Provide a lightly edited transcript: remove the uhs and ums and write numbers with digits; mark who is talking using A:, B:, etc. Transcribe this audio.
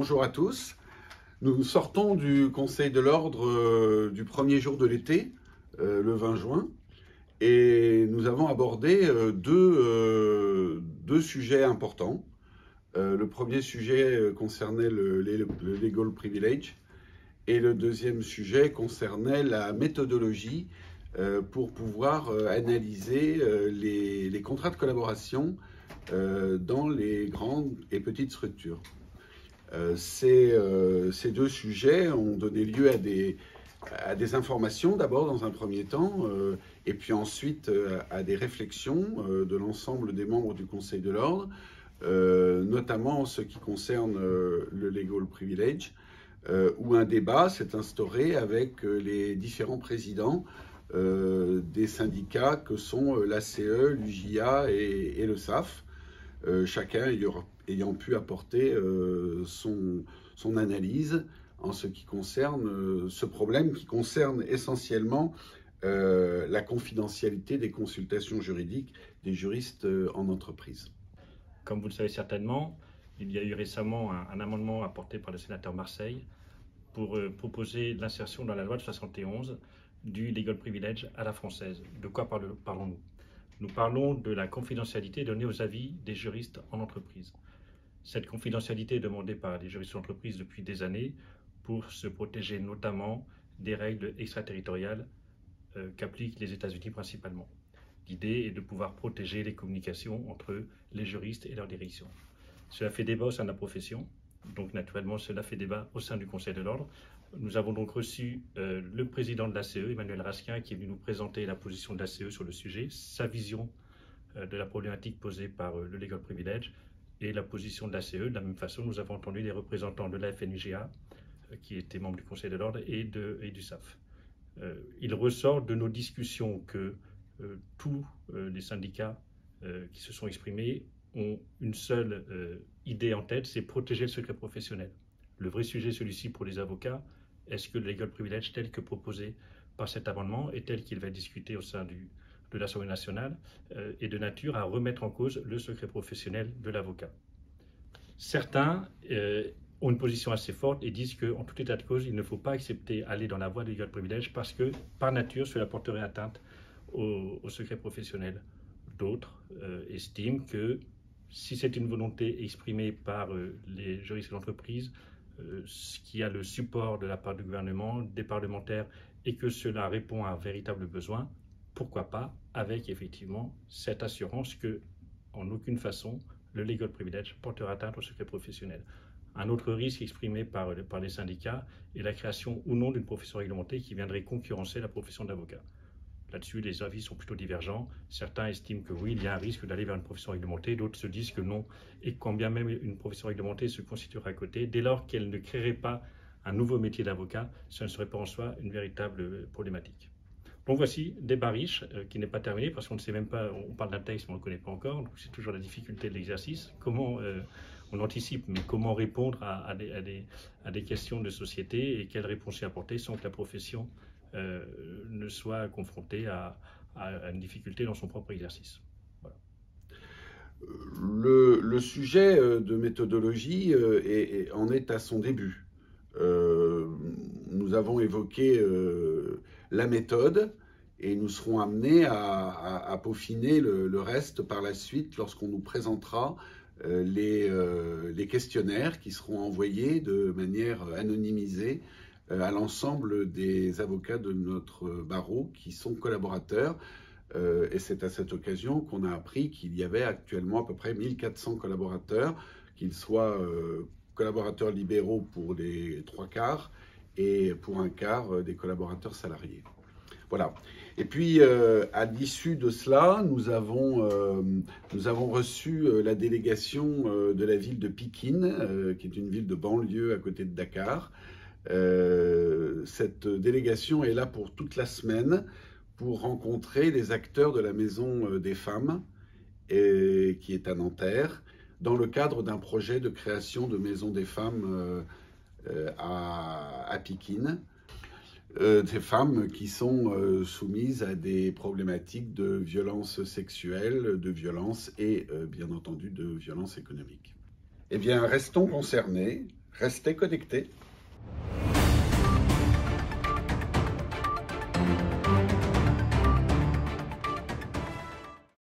A: Bonjour à tous. Nous sortons du Conseil de l'Ordre du premier jour de l'été, le 20 juin, et nous avons abordé deux sujets importants. Le premier sujet concernait le legal privilege et le deuxième sujet concernait la méthodologie pour pouvoir analyser les contrats de collaboration dans les grandes et petites structures. Ces deux sujets ont donné lieu à des informations d'abord dans un premier temps, et puis ensuite à des réflexions de l'ensemble des membres du Conseil de l'Ordre, notamment en ce qui concerne le legal privilege, où un débat s'est instauré avec les différents présidents des syndicats que sont l'ACE, l'UJA et le SAF, chacun ayant pu apporter son analyse en ce qui concerne ce problème qui concerne essentiellement la confidentialité des consultations juridiques des juristes en entreprise.
B: Comme vous le savez certainement, il y a eu récemment un amendement apporté par le sénateur Marseille pour proposer l'insertion dans la loi de 71 du legal privilege à la française. De quoi parlons-nous ? Nous parlons de la confidentialité donnée aux avis des juristes en entreprise. Cette confidentialité est demandée par les juristes d'entreprise depuis des années pour se protéger notamment des règles extraterritoriales qu'appliquent les États-Unis principalement. L'idée est de pouvoir protéger les communications entre les juristes et leur direction. Cela fait débat au sein de la profession, donc naturellement cela fait débat au sein du Conseil de l'Ordre. Nous avons donc reçu le président de l'ACE, Emmanuel Raskin, qui est venu nous présenter la position de l'ACE sur le sujet, sa vision de la problématique posée par le legal privilege et la position de l'ACE. De la même façon, nous avons entendu les représentants de la FNUGA, qui étaient membres du Conseil de l'Ordre, et du SAF. Il ressort de nos discussions que tous les syndicats qui se sont exprimés ont une seule idée en tête, c'est protéger le secret professionnel. Le vrai sujet est celui-ci pour les avocats. Est-ce que le legal privilege tel que proposé par cet amendement et tel qu'il va discuter au sein de l'Assemblée nationale est de nature à remettre en cause le secret professionnel de l'avocat? Certains ont une position assez forte et disent qu'en tout état de cause, il ne faut pas accepter aller dans la voie du legal privilege parce que, par nature, cela porterait atteinte au secret professionnel. D'autres estiment que si c'est une volonté exprimée par les juristes d'entreprise, qui a le support de la part du gouvernement, des parlementaires, et que cela répond à un véritable besoin, pourquoi pas avec effectivement cette assurance que, en aucune façon, le legal privilege portera atteinte au secret professionnel. Un autre risque exprimé par les syndicats est la création ou non d'une profession réglementée qui viendrait concurrencer la profession d'avocat. Là-dessus, les avis sont plutôt divergents. Certains estiment que oui, il y a un risque d'aller vers une profession réglementée, d'autres se disent que non, et quand bien même une profession réglementée se constituerait à côté, dès lors qu'elle ne créerait pas un nouveau métier d'avocat, ce ne serait pas en soi une véritable problématique. Donc voici débat riche qui n'est pas terminé parce qu'on ne sait même pas, on parle d'un texte mais on ne le connaît pas encore, donc c'est toujours la difficulté de l'exercice. Comment on anticipe, mais comment répondre à des questions de société et quelles réponses y apporter sans que la profession ne soit confronté à une difficulté dans son propre exercice. Voilà.
A: Le sujet de méthodologie en est à son début. Nous avons évoqué la méthode et nous serons amenés à peaufiner le reste par la suite lorsqu'on nous présentera les questionnaires qui seront envoyés de manière anonymisée à l'ensemble des avocats de notre barreau qui sont collaborateurs. Et c'est à cette occasion qu'on a appris qu'il y avait actuellement à peu près 1400 collaborateurs, qu'ils soient collaborateurs libéraux pour les 3/4 et pour 1/4 des collaborateurs salariés. Voilà. Et puis, à l'issue de cela, nous avons reçu la délégation de la ville de Pikine, qui est une ville de banlieue à côté de Dakar. Cette délégation est là pour toute la semaine pour rencontrer les acteurs de la Maison des Femmes, qui est à Nanterre, dans le cadre d'un projet de création de Maison des Femmes à Pikine. Ces femmes qui sont soumises à des problématiques de violence sexuelle, de violence et bien entendu de violence économique. Eh bien, restons concernés. Restez connectés.